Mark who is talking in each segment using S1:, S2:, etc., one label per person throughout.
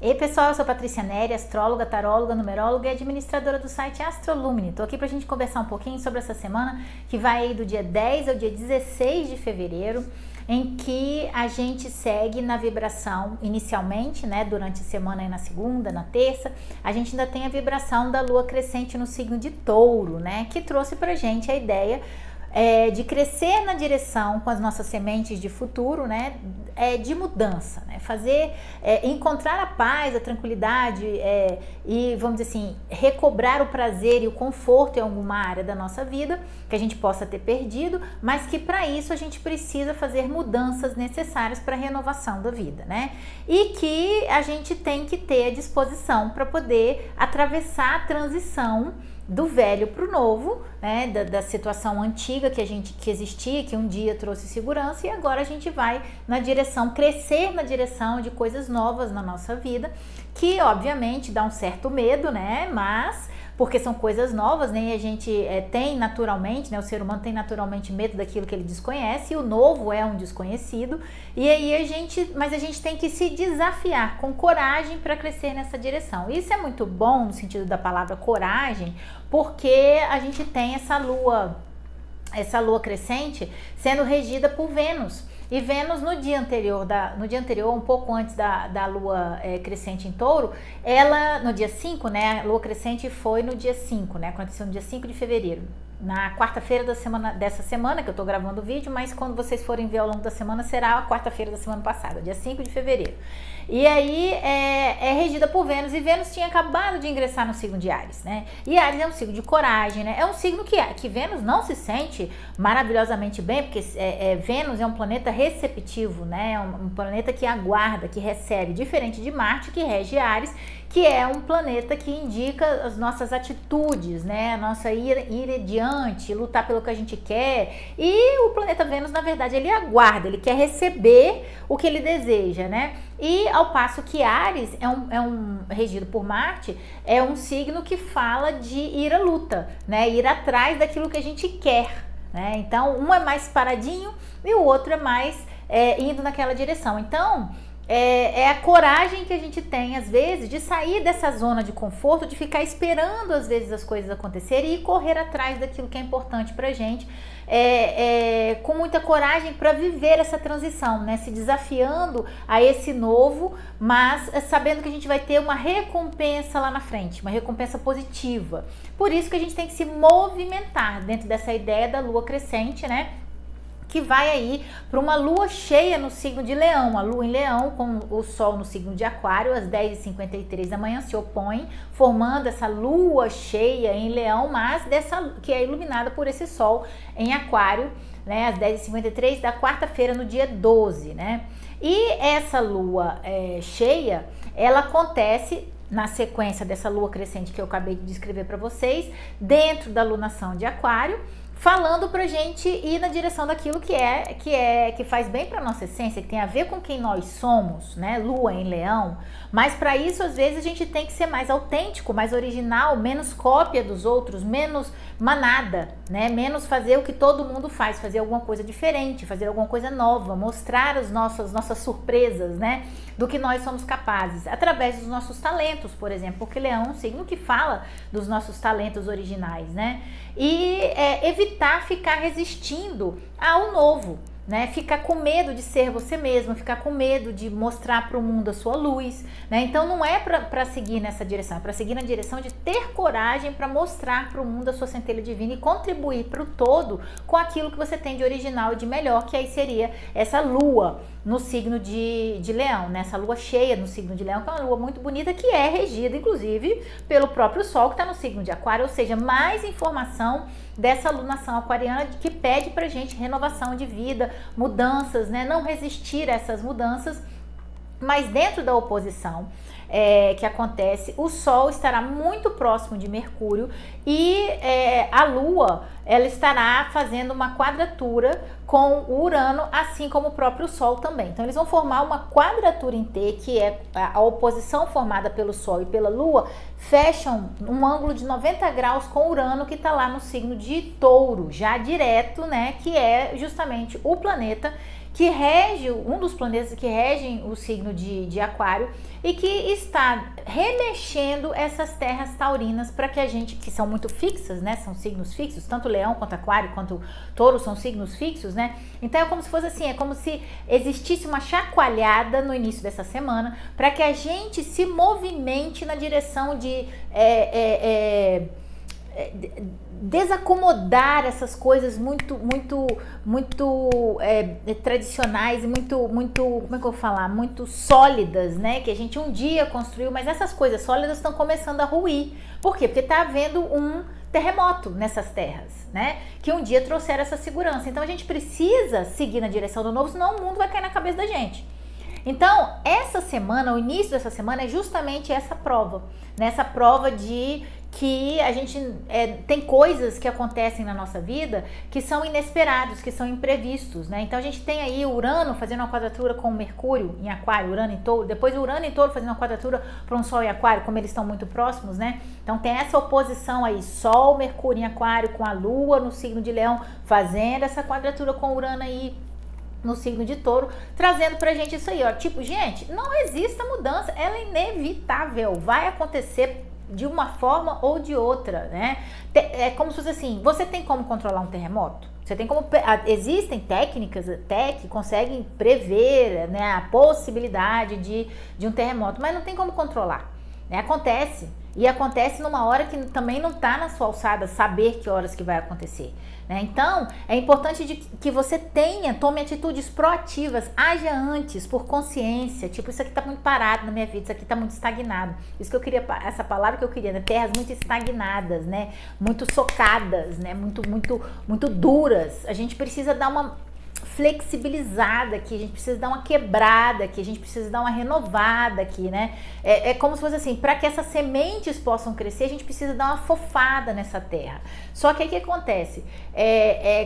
S1: Ei pessoal, eu sou Patrícia Neri, astróloga, taróloga, numeróloga e administradora do site Astrolumine. Tô aqui pra gente conversar um pouquinho sobre essa semana que vai aí do dia 10 ao dia 16 de fevereiro, em que a gente segue na vibração inicialmente, né, durante a semana aí na segunda, na terça, a gente ainda tem a vibração da lua crescente no signo de Touro, né, que trouxe pra gente a ideia de crescer na direção com as nossas sementes de futuro, né, de mudança, né, fazer, encontrar a paz, a tranquilidade e, vamos dizer assim, recobrar o prazer e o conforto em alguma área da nossa vida que a gente possa ter perdido, mas que para isso a gente precisa fazer mudanças necessárias para a renovação da vida, né, e que a gente tem que ter a disposição para poder atravessar a transição do velho para o novo, né, da situação antiga que existia, que um dia trouxe segurança, e agora a gente vai na direção, crescer na direção de coisas novas na nossa vida, que obviamente dá um certo medo, né, mas porque são coisas novas, né, e a gente tem naturalmente, né, o ser humano tem naturalmente medo daquilo que ele desconhece, e o novo é um desconhecido, e aí mas a gente tem que se desafiar com coragem para crescer nessa direção. Isso é muito bom no sentido da palavra coragem, porque a gente tem essa lua crescente sendo regida por Vênus. E Vênus no dia anterior, um pouco antes da lua crescente em Touro, ela no dia 5, né, a lua crescente foi no dia 5, né, aconteceu no dia 5 de fevereiro, na quarta-feira dessa semana que eu tô gravando o vídeo, mas quando vocês forem ver ao longo da semana, será a quarta-feira da semana passada, dia 5 de fevereiro. E aí é regida por Vênus, e Vênus tinha acabado de ingressar no signo de Áries, né? E Áries é um signo de coragem, né? É um signo que Vênus não se sente maravilhosamente bem, porque Vênus é um planeta receptivo, né? É um planeta que aguarda, que recebe, diferente de Marte, que rege Áries, que é um planeta que indica as nossas atitudes, né? A nossa ir adiante, lutar pelo que a gente quer. E o planeta Vênus, na verdade, ele aguarda, ele quer receber o que ele deseja, né? E ao passo que Áries é um regido por Marte, é um signo que fala de ir à luta, né? Ir atrás daquilo que a gente quer, né? Então, um é mais paradinho e o outro é mais indo naquela direção. Então, é a coragem que a gente tem, às vezes, de sair dessa zona de conforto, de ficar esperando, às vezes, as coisas acontecerem e correr atrás daquilo que é importante pra gente, com muita coragem para viver essa transição, né? Se desafiando a esse novo, mas sabendo que a gente vai ter uma recompensa lá na frente, uma recompensa positiva. Por isso que a gente tem que se movimentar dentro dessa ideia da lua crescente, né? Que vai aí para uma lua cheia no signo de Leão, a lua em Leão com o sol no signo de Aquário, às 10h53 da manhã se opõe, formando essa lua cheia em Leão, mas que é iluminada por esse sol em Aquário, né, às 10h53 da quarta-feira, no dia 12, né? E essa lua cheia, ela acontece na sequência dessa lua crescente que eu acabei de descrever para vocês, dentro da lunação de Aquário, falando pra gente ir na direção daquilo que faz bem pra nossa essência, que tem a ver com quem nós somos, né? Lua em Leão. Mas para isso, às vezes, a gente tem que ser mais autêntico, mais original, menos cópia dos outros, menos manada, né? Menos fazer o que todo mundo faz, fazer alguma coisa diferente, fazer alguma coisa nova, mostrar as nossas surpresas, né? Do que nós somos capazes, através dos nossos talentos, por exemplo, porque Leão é um signo que fala dos nossos talentos originais, né? E evitar ficar resistindo ao novo, né? Ficar com medo de ser você mesmo, ficar com medo de mostrar para o mundo a sua luz, né? Então não é para seguir nessa direção, é para seguir na direção de ter coragem para mostrar para o mundo a sua centelha divina e contribuir para o todo com aquilo que você tem de original e de melhor, que aí seria essa lua no signo de Leão, né? Essa lua cheia no signo de Leão, que é uma lua muito bonita, que é regida, inclusive, pelo próprio Sol, que está no signo de Aquário, ou seja, mais informação dessa lunação aquariana que pede pra gente renovação de vida, mudanças, né? Não resistir a essas mudanças, mas dentro da oposição que acontece, o Sol estará muito próximo de Mercúrio e a Lua, ela estará fazendo uma quadratura com o Urano, assim como o próprio Sol também. Então eles vão formar uma quadratura em T, que é a oposição formada pelo Sol e pela Lua, fecham um ângulo de 90 graus com Urano, que está lá no signo de Touro, já direto, né, que é justamente o planeta que rege, um dos planetas que regem o signo de Aquário e que está remexendo essas terras taurinas para que a gente, que são muito fixas, né, são signos fixos, tanto Leão quanto Aquário quanto Touro são signos fixos, né, então é como se fosse assim, é como se existisse uma chacoalhada no início dessa semana para que a gente se movimente na direção de desacomodar essas coisas muito tradicionais e muito, como é que eu vou falar, muito sólidas, né, que a gente um dia construiu, mas essas coisas sólidas estão começando a ruir. Por quê? Porque está havendo um terremoto nessas terras, né, que um dia trouxeram essa segurança. Então a gente precisa seguir na direção do novo, senão o mundo vai cair na cabeça da gente. Então, essa semana, o início dessa semana é justamente essa prova, né? Essa prova de que a gente tem coisas que acontecem na nossa vida que são inesperados, que são imprevistos, né? Então a gente tem aí Urano fazendo uma quadratura com Mercúrio em Aquário, Urano em Touro, depois Urano em Touro fazendo uma quadratura para um Sol em Aquário, como eles estão muito próximos, né? Então tem essa oposição aí, Sol, Mercúrio em Aquário com a Lua no signo de Leão, fazendo essa quadratura com Urano aí no signo de Touro, trazendo pra gente isso aí, ó, tipo, gente, não resista a mudança, ela é inevitável, vai acontecer de uma forma ou de outra, né? É como se fosse assim, você tem como controlar um terremoto? Você tem como, existem técnicas até que conseguem prever, né, a possibilidade de um terremoto, mas não tem como controlar, né? Acontece, e acontece numa hora que também não está na sua alçada saber que horas que vai acontecer, né? Então, é importante que você tome atitudes proativas, haja antes, por consciência, tipo, isso aqui tá muito parado na minha vida, isso aqui tá muito estagnado. Isso que eu queria, essa palavra que eu queria, né? Terras muito estagnadas, né? Muito socadas, né? Muito duras. A gente precisa dar uma flexibilizada aqui, a gente precisa dar uma quebrada aqui, a gente precisa dar uma renovada aqui, né? É como se fosse assim, para que essas sementes possam crescer, a gente precisa dar uma fofada nessa terra. Só que aí o que acontece?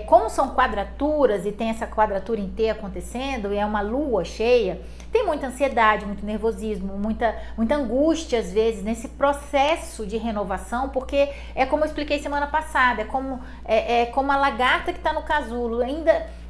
S1: Como são quadraturas e tem essa quadratura inteira acontecendo e é uma lua cheia, tem muita ansiedade, muito nervosismo, muita angústia às vezes nesse processo de renovação, porque é como eu expliquei semana passada, é como a lagarta que está no casulo,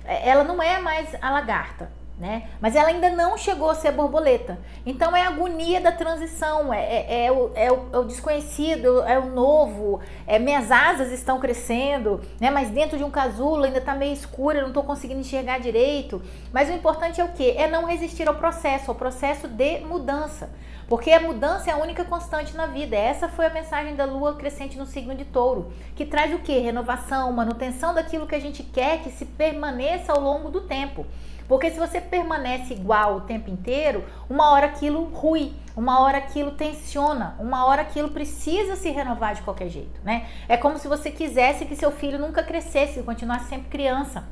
S1: ela não é mais a lagarta, né? Mas ela ainda não chegou a ser borboleta. Então é a agonia da transição, é o desconhecido, é o novo, minhas asas estão crescendo, né? Mas dentro de um casulo ainda está meio escuro, eu não estou conseguindo enxergar direito. Mas o importante é o quê? É não resistir ao processo de mudança. Porque a mudança é a única constante na vida. Essa foi a mensagem da Lua crescente no signo de Touro, que traz o quê? Renovação, manutenção daquilo que a gente quer que se permaneça ao longo do tempo. Porque se você permanece igual o tempo inteiro, uma hora aquilo rui, uma hora aquilo tensiona, uma hora aquilo precisa se renovar de qualquer jeito, né? É como se você quisesse que seu filho nunca crescesse, continuasse sempre criança.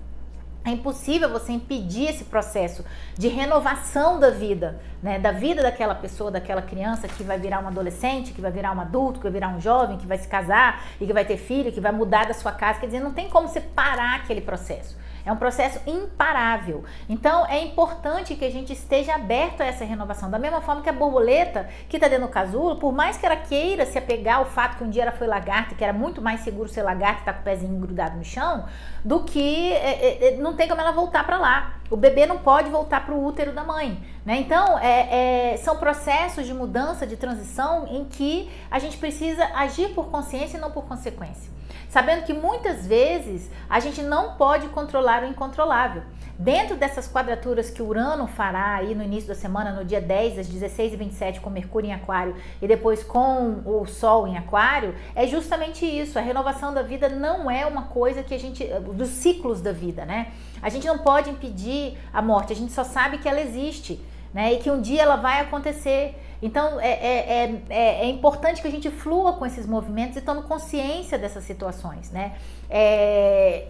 S1: É impossível você impedir esse processo de renovação da vida, né? Da vida daquela pessoa, daquela criança que vai virar um adolescente, que vai virar um adulto, que vai virar um jovem, que vai se casar e que vai ter filho, que vai mudar da sua casa. Quer dizer, não tem como você parar aquele processo. É um processo imparável. Então, é importante que a gente esteja aberto a essa renovação. Da mesma forma que a borboleta que está dentro do casulo, por mais que ela queira se apegar ao fato que um dia ela foi lagarta, que era muito mais seguro ser lagarta e estar com o pezinho grudado no chão, do que não tem como ela voltar para lá. O bebê não pode voltar para o útero da mãe, né? Então, são processos de mudança, de transição, em que a gente precisa agir por consciência e não por consequência. Sabendo que muitas vezes a gente não pode controlar o incontrolável. Dentro dessas quadraturas que Urano fará aí no início da semana, no dia 10, às 16h27, com Mercúrio em Aquário e depois com o Sol em Aquário, é justamente isso. A renovação da vida não é uma coisa que a gente... dos ciclos da vida, né? A gente não pode impedir a morte, a gente só sabe que ela existe, né? E que um dia ela vai acontecer. Então, é importante que a gente flua com esses movimentos e tome consciência dessas situações, né?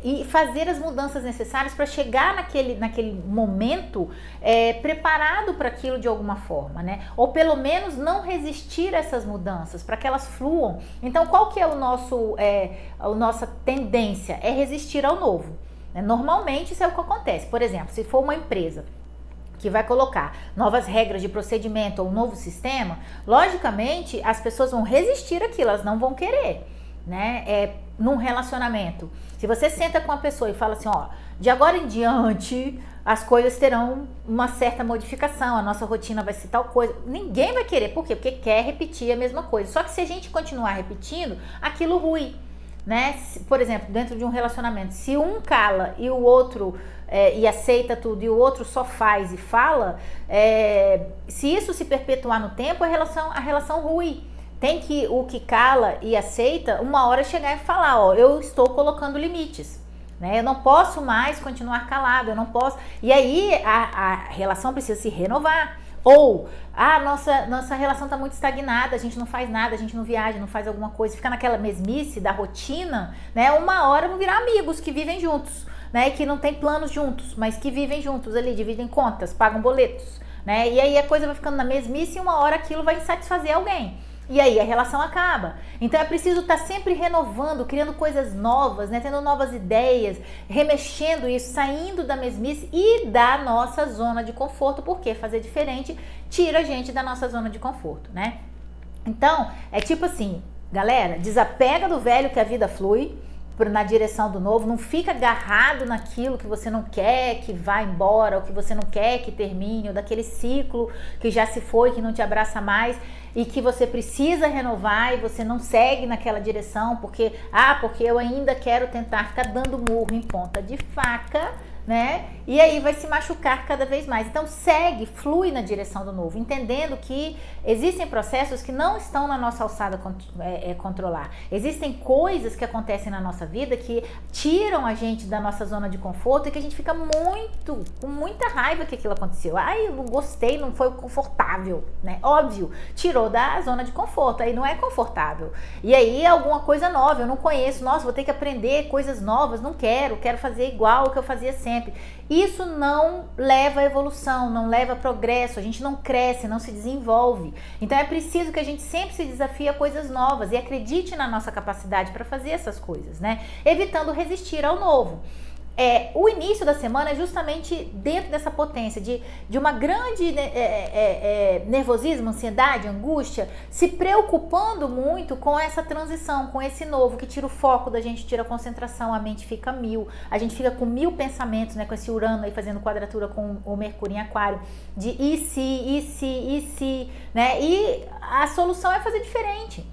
S1: E fazer as mudanças necessárias para chegar naquele momento preparado para aquilo de alguma forma, né? Ou pelo menos não resistir a essas mudanças, para que elas fluam. Então, qual que é a nossa tendência? É resistir ao novo, né? Normalmente, isso é o que acontece. Por exemplo, se for uma empresa que vai colocar novas regras de procedimento ou um novo sistema, logicamente as pessoas vão resistir àquilo, elas não vão querer, né? Num relacionamento, se você senta com uma pessoa e fala assim, ó, de agora em diante as coisas terão uma certa modificação, a nossa rotina vai ser tal coisa. Ninguém vai querer, por quê? Porque quer repetir a mesma coisa. Só que se a gente continuar repetindo, aquilo rui, né? Por exemplo, dentro de um relacionamento, se um cala e o outro e aceita tudo e o outro só faz e fala, se isso se perpetuar no tempo, a relação rui. Tem que o que cala e aceita, uma hora chegar e falar, ó, eu estou colocando limites. Né? Eu não posso mais continuar calado, eu não posso. E aí a relação precisa se renovar. Ou, nossa relação está muito estagnada, a gente não faz nada, a gente não viaja, não faz alguma coisa, fica naquela mesmice da rotina, né? Uma hora vão virar amigos que vivem juntos, né? Que não tem planos juntos, mas que vivem juntos ali, dividem contas, pagam boletos, né? E aí a coisa vai ficando na mesmice e uma hora aquilo vai insatisfazer alguém. E aí a relação acaba. Então é preciso estar sempre renovando, criando coisas novas, né? Tendo novas ideias, remexendo isso, saindo da mesmice e da nossa zona de conforto, porque fazer diferente tira a gente da nossa zona de conforto, né? Então, é tipo assim, galera, desapega do velho que a vida flui na direção do novo, não fica agarrado naquilo que você não quer que vá embora, ou que você não quer que termine, ou daquele ciclo que já se foi, que não te abraça mais e que você precisa renovar e você não segue naquela direção porque eu ainda quero tentar ficar dando murro em ponta de faca, né? E aí vai se machucar cada vez mais. Então segue, flui na direção do novo, entendendo que existem processos que não estão na nossa alçada controlar. Existem coisas que acontecem na nossa vida que tiram a gente da nossa zona de conforto e que a gente fica com muita raiva que aquilo aconteceu. Ai, eu não gostei, não foi confortável, né? Óbvio, tirou da zona de conforto, aí não é confortável. E aí é alguma coisa nova, eu não conheço, nossa, vou ter que aprender coisas novas, não quero fazer igual ao que eu fazia sempre. Isso não leva à evolução, não leva a progresso, a gente não cresce, não se desenvolve. Então é preciso que a gente sempre se desafie a coisas novas e acredite na nossa capacidade para fazer essas coisas, né? Evitando resistir ao novo. O início da semana é justamente dentro dessa potência de uma grande nervosismo, ansiedade, angústia, se preocupando muito com essa transição, com esse novo que tira o foco da gente, tira a concentração, a mente fica a gente fica com 1000 pensamentos, né, com esse Urano aí fazendo quadratura com o Mercúrio em Aquário, de e se, né, e a solução é fazer diferente.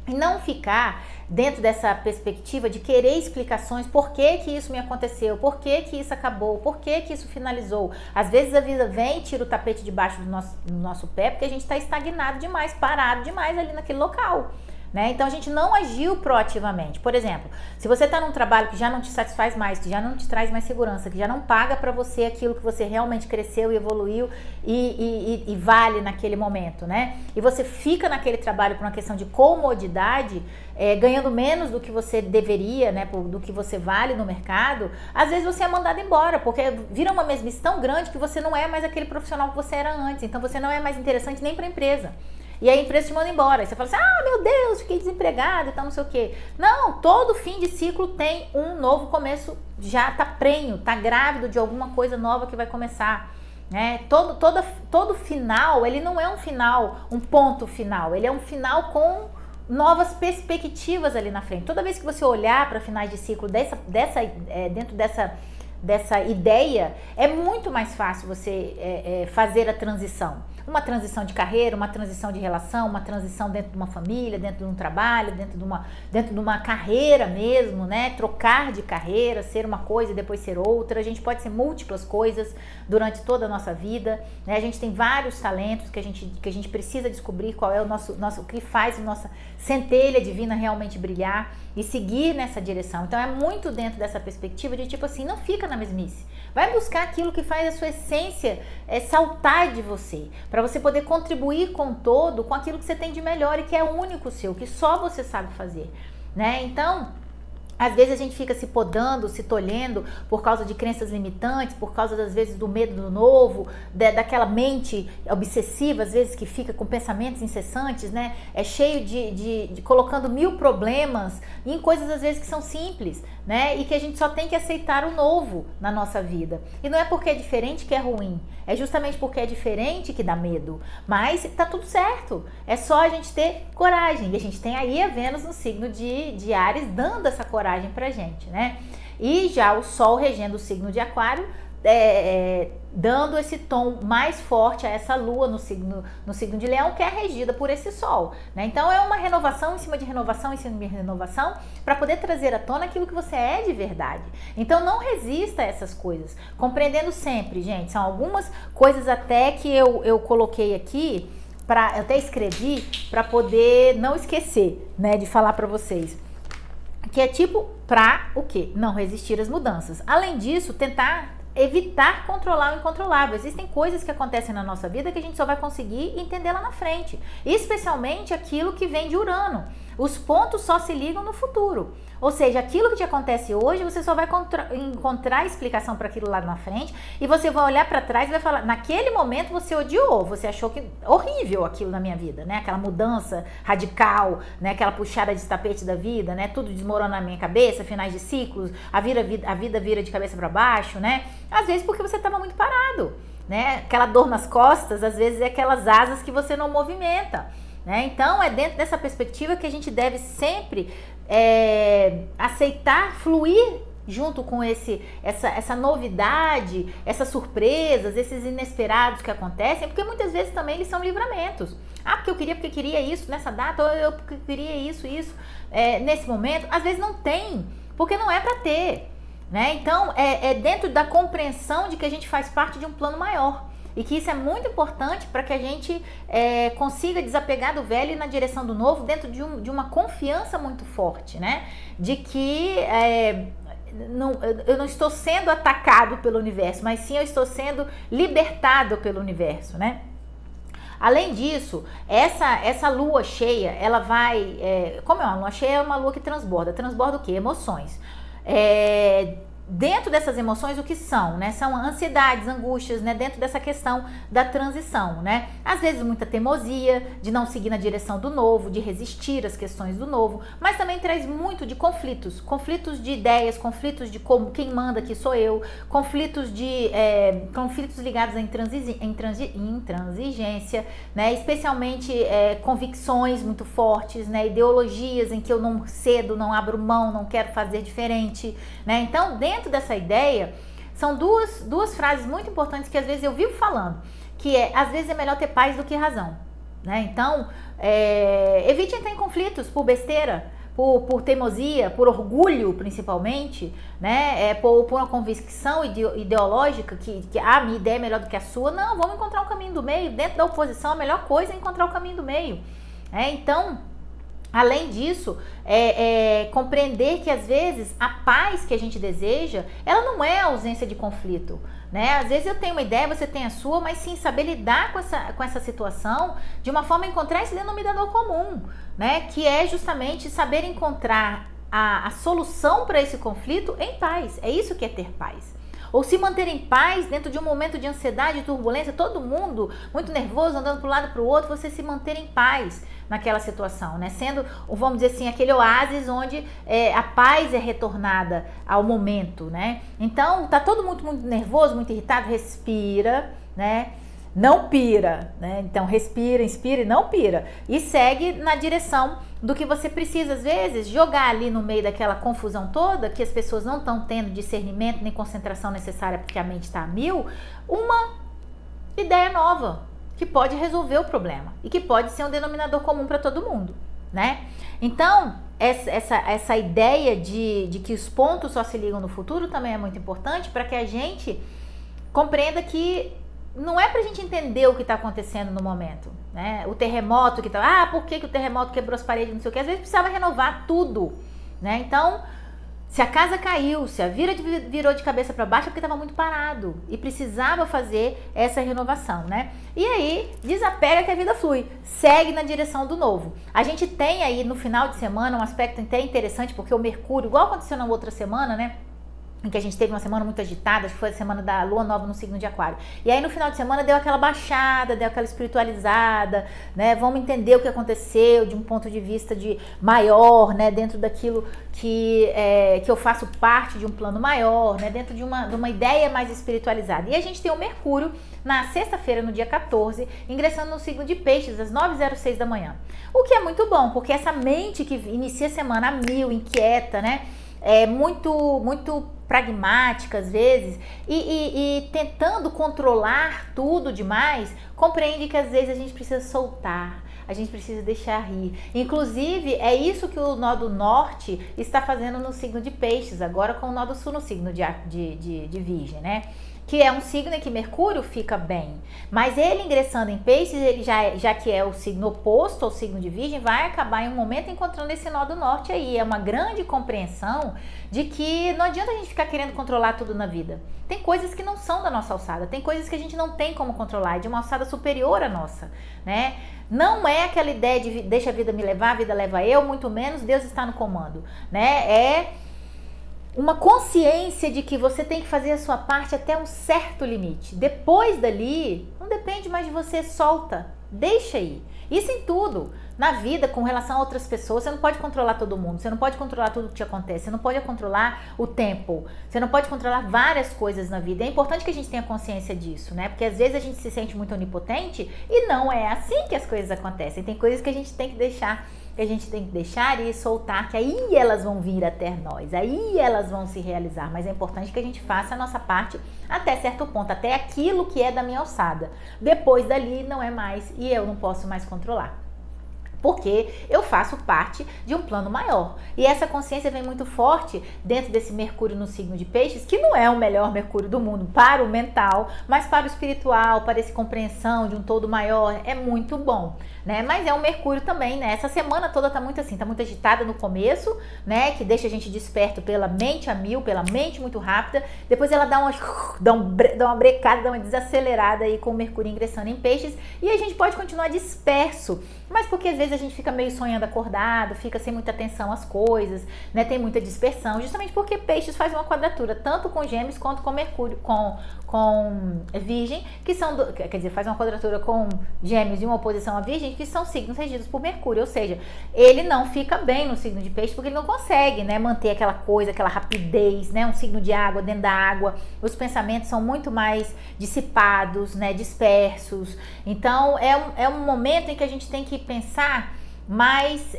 S1: E não ficar dentro dessa perspectiva de querer explicações, por que que isso me aconteceu, por que que isso acabou, por que que isso finalizou. Às vezes a vida vem e tira o tapete debaixo do nosso pé, porque a gente está estagnado demais, parado demais ali naquele local. Né? Então a gente não agiu proativamente. Por exemplo, se você está num trabalho que já não te satisfaz mais, que já não te traz mais segurança, que já não paga para você aquilo que você realmente cresceu e evoluiu e vale naquele momento, né? E você fica naquele trabalho por uma questão de comodidade, ganhando menos do que você deveria, né? Do que você vale no mercado, às vezes você é mandado embora, porque vira uma mesmice tão grande que você não é mais aquele profissional que você era antes. Então você não é mais interessante nem para a empresa. E aí a empresa te manda embora. Aí você fala assim, meu Deus, fiquei desempregado e tal, não sei o quê. Não, todo fim de ciclo tem um novo começo, já tá prenho, tá grávido de alguma coisa nova que vai começar. Né? Todo final, ele não é um final, um ponto final, ele é um final com novas perspectivas ali na frente. Toda vez que você olhar para finais de ciclo dentro dessa ideia, é muito mais fácil você fazer a transição. Uma transição de carreira, uma transição de relação, uma transição dentro de uma família, dentro de um trabalho, dentro de uma carreira mesmo, né? Trocar de carreira, ser uma coisa e depois ser outra. A gente pode ser múltiplas coisas durante toda a nossa vida, né? A gente tem vários talentos que a gente precisa descobrir qual é o que faz a nossa centelha divina realmente brilhar e seguir nessa direção. Então é muito dentro dessa perspectiva de tipo assim, não fica na mesmice. Vai buscar aquilo que faz a sua essência saltar de você, para você poder contribuir com o todo, com aquilo que você tem de melhor e que é único seu, que só você sabe fazer, né? Então, às vezes a gente fica se podando, se tolhendo por causa de crenças limitantes, por causa, às vezes, do medo do novo, daquela mente obsessiva, às vezes, que fica com pensamentos incessantes, né? É cheio de colocando 1000 problemas em coisas, às vezes, que são simples, né? E que a gente só tem que aceitar o novo na nossa vida. E não é porque é diferente que é ruim, é justamente porque é diferente que dá medo. Mas tá tudo certo, é só a gente ter coragem. E a gente tem aí a Vênus no signo de Áries dando essa coragem pra gente, né? E já o Sol regendo o signo de Aquário dando esse tom mais forte a essa lua no signo de Leão, que é regida por esse sol, né? Então é uma renovação em cima de renovação, em cima de renovação, para poder trazer à tona aquilo que você é de verdade. Então não resista a essas coisas, compreendendo sempre, gente, são algumas coisas até que eu coloquei aqui, eu até escrevi para poder não esquecer, né, de falar para vocês. Que é tipo, pra o quê? Não resistir às mudanças. Além disso, tentar evitar controlar o incontrolável. Existem coisas que acontecem na nossa vida que a gente só vai conseguir entender lá na frente. Especialmente aquilo que vem de Urano. Os pontos só se ligam no futuro. Ou seja, aquilo que te acontece hoje, você só vai encontrar explicação para aquilo lá na frente, e você vai olhar para trás e vai falar, naquele momento você odiou, você achou que horrível aquilo na minha vida, né? Aquela mudança radical, né? Aquela puxada de tapete da vida, né? Tudo desmorona na minha cabeça, finais de ciclos, a vida vira de cabeça para baixo, né? Às vezes porque você estava muito parado, né? Aquela dor nas costas, às vezes é aquelas asas que você não movimenta, né? Então é dentro dessa perspectiva que a gente deve sempre aceitar, fluir junto com essa novidade, essas surpresas, esses inesperados que acontecem, porque muitas vezes também eles são livramentos. Porque eu queria isso nessa data, ou eu queria isso, nesse momento. Às vezes não tem, porque não é para ter, né? Então é dentro da compreensão de que a gente faz parte de um plano maior. E que isso é muito importante para que a gente consiga desapegar do velho e ir na direção do novo, dentro de uma confiança muito forte, né? De que eu não estou sendo atacado pelo universo, mas sim eu estou sendo libertado pelo universo, né? Além disso, essa lua cheia, ela vai... como é uma lua cheia? É uma lua que transborda. Transborda o quê? Emoções. Dentro dessas emoções, o que são, né? São ansiedades, angústias, né? Dentro dessa questão da transição, né? Às vezes muita teimosia, de não seguir na direção do novo, de resistir às questões do novo, mas também traz muito de conflitos de ideias, conflitos de como quem manda aqui sou eu, conflitos ligados à intransigência, né? Especialmente convicções muito fortes, né? Ideologias em que eu não cedo, não abro mão, não quero fazer diferente, né? Então, dentro dessa ideia, são duas frases muito importantes que às vezes eu vivo falando, que às vezes é melhor ter paz do que razão, né? Então, evite entrar em conflitos por besteira, por teimosia, por orgulho principalmente, né? Por uma convicção ideológica que a minha ideia é melhor do que a sua. Não, vamos encontrar um caminho do meio. Dentro da oposição, a melhor coisa é encontrar o caminho do meio. Então, além disso, compreender que às vezes a paz que a gente deseja, ela não é a ausência de conflito, né? Às vezes eu tenho uma ideia, você tem a sua, mas sim saber lidar com essa situação de uma forma a encontrar esse denominador comum, né? Que é justamente saber encontrar a solução para esse conflito em paz. É isso que é ter paz. Ou se manter em paz dentro de um momento de ansiedade e turbulência, todo mundo muito nervoso, andando para um lado e para o outro, você se manter em paz naquela situação, né? Sendo, vamos dizer assim, aquele oásis onde a paz é retornada ao momento, né? Então, tá todo mundo muito nervoso, muito irritado, respira, né? Não pira, né? Então, respira, inspira e não pira. E segue na direção do que você precisa, às vezes, jogar ali no meio daquela confusão toda, que as pessoas não estão tendo discernimento nem concentração necessária porque a mente está a mil, uma ideia nova, que pode resolver o problema e que pode ser um denominador comum para todo mundo, né? Então, essa ideia de que os pontos só se ligam no futuro também é muito importante para que a gente compreenda que não é pra gente entender o que tá acontecendo no momento, né? O terremoto que tá... por que o terremoto quebrou as paredes, não sei o que. Às vezes precisava renovar tudo, né? Então, se a casa caiu, se a virou de cabeça para baixo, é porque estava muito parado e precisava fazer essa renovação, né? E aí, desapega que a vida flui, segue na direção do novo. A gente tem aí no final de semana um aspecto até interessante, porque o Mercúrio, igual aconteceu na outra semana, né? Em que a gente teve uma semana muito agitada, que foi a semana da lua nova no signo de Aquário. E aí no final de semana deu aquela baixada, deu aquela espiritualizada, né? Vamos entender o que aconteceu de um ponto de vista maior, né? Dentro daquilo que eu faço parte de um plano maior, né? Dentro de uma ideia mais espiritualizada. E a gente tem o Mercúrio na sexta-feira, no dia 14, ingressando no signo de Peixes, às 9h06 da manhã. O que é muito bom, porque essa mente que inicia a semana a mil, inquieta, né? Muito pragmática às vezes e tentando controlar tudo demais, compreende que às vezes a gente precisa soltar, a gente precisa deixar ir. Inclusive, é isso que o nó do norte está fazendo no signo de Peixes, agora com o nó do sul no signo de Virgem, né? Que é um signo em que Mercúrio fica bem. Mas ele ingressando em Peixes, ele já que é o signo oposto ao signo de Virgem, vai acabar em um momento encontrando esse nó do norte aí. É uma grande compreensão de que não adianta a gente ficar querendo controlar tudo na vida. Tem coisas que não são da nossa alçada, tem coisas que a gente não tem como controlar, é de uma alçada superior à nossa, né? Não é aquela ideia de deixa a vida me levar, a vida leva eu, muito menos Deus está no comando, né? É uma consciência de que você tem que fazer a sua parte até um certo limite. Depois dali, não depende mais de você, solta, deixa ir. Isso em tudo. Na vida, com relação a outras pessoas, você não pode controlar todo mundo, você não pode controlar tudo que te acontece, você não pode controlar o tempo, você não pode controlar várias coisas na vida. É importante que a gente tenha consciência disso, né? Porque às vezes a gente se sente muito onipotente e não é assim que as coisas acontecem. Tem coisas que a gente tem que deixar e soltar, que aí elas vão vir até nós, aí elas vão se realizar, mas é importante que a gente faça a nossa parte até certo ponto, até aquilo que é da minha alçada. Depois dali não é mais e eu não posso mais controlar. Porque eu faço parte de um plano maior. E essa consciência vem muito forte dentro desse Mercúrio no signo de Peixes, que não é o melhor Mercúrio do mundo para o mental, mas para o espiritual, para essa compreensão de um todo maior, é muito bom, né? Mas é um Mercúrio também, né? Essa semana toda tá muito assim, tá muito agitada no começo, né? Que deixa a gente desperto pela mente a mil, pela mente muito rápida. Depois ela dá uma brecada, dá uma desacelerada aí com o Mercúrio ingressando em Peixes. E a gente pode continuar disperso, mas porque às vezes a gente fica meio sonhando acordado, fica sem muita atenção às coisas, né? Tem muita dispersão, justamente porque Peixes faz uma quadratura, tanto com Gêmeos quanto com Mercúrio, com Virgem, que são, quer dizer, faz uma quadratura com Gêmeos e uma oposição a Virgem, que são signos regidos por Mercúrio, ou seja, ele não fica bem no signo de Peixes, porque ele não consegue, né, manter aquela coisa, aquela rapidez, né? Um signo de água, dentro da água, os pensamentos são muito mais dissipados, né, dispersos. Então, é um momento em que a gente tem que pensar mais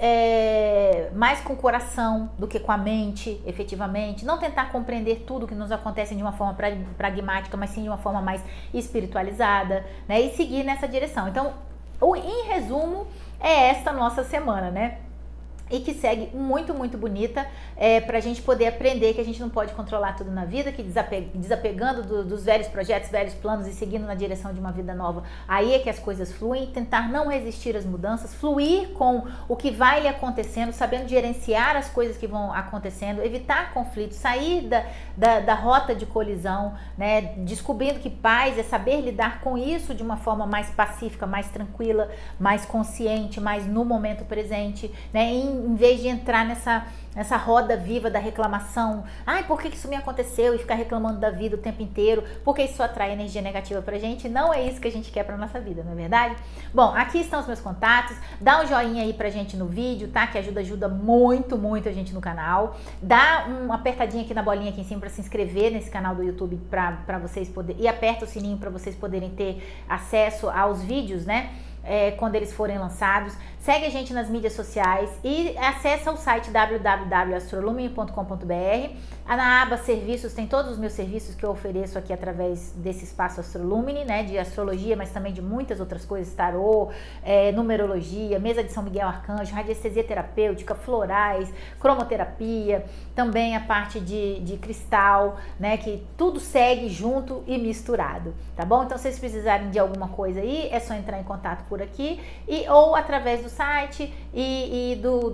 S1: com o coração do que com a mente, efetivamente. Não tentar compreender tudo que nos acontece de uma forma pragmática, mas sim de uma forma mais espiritualizada, né? E seguir nessa direção. Então, em resumo, é esta nossa semana, né? E que segue muito, muito bonita, pra gente poder aprender que a gente não pode controlar tudo na vida, que desapegando dos velhos projetos, velhos planos e seguindo na direção de uma vida nova, aí é que as coisas fluem, tentar não resistir às mudanças, fluir com o que vai lhe acontecendo, sabendo gerenciar as coisas que vão acontecendo, evitar conflitos, sair da rota de colisão, né? Descobrindo que paz é saber lidar com isso de uma forma mais pacífica, mais tranquila, mais consciente, mais no momento presente, né? Em vez de entrar nessa roda viva da reclamação, ai, por que isso me aconteceu? E ficar reclamando da vida o tempo inteiro, porque isso atrai energia negativa pra gente. Não é isso que a gente quer pra nossa vida, não é verdade? Bom, aqui estão os meus contatos, dá um joinha aí pra gente no vídeo, tá? Que ajuda muito, muito a gente no canal. Dá uma apertadinha aqui na bolinha aqui em cima pra se inscrever nesse canal do YouTube pra vocês poderem, e aperta o sininho pra vocês poderem ter acesso aos vídeos, né? Quando eles forem lançados. Segue a gente nas mídias sociais e acessa o site www.astrolumine.com.br. Na aba serviços tem todos os meus serviços que eu ofereço aqui através desse espaço Astrolumine, né, de astrologia, mas também de muitas outras coisas, tarô, numerologia, mesa de São Miguel Arcanjo, radiestesia terapêutica, florais, cromoterapia, também a parte de cristal, né, que tudo segue junto e misturado, tá bom? Então, se vocês precisarem de alguma coisa aí, é só entrar em contato por aqui ou através do site e do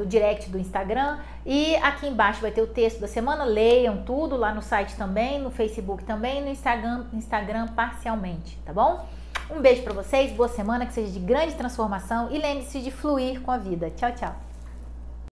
S1: direct do Instagram, e aqui embaixo vai ter o texto da semana, leiam tudo lá no site também, no Facebook também, no Instagram parcialmente, tá bom? Um beijo pra vocês, boa semana, que seja de grande transformação e lembre-se de fluir com a vida. Tchau, tchau!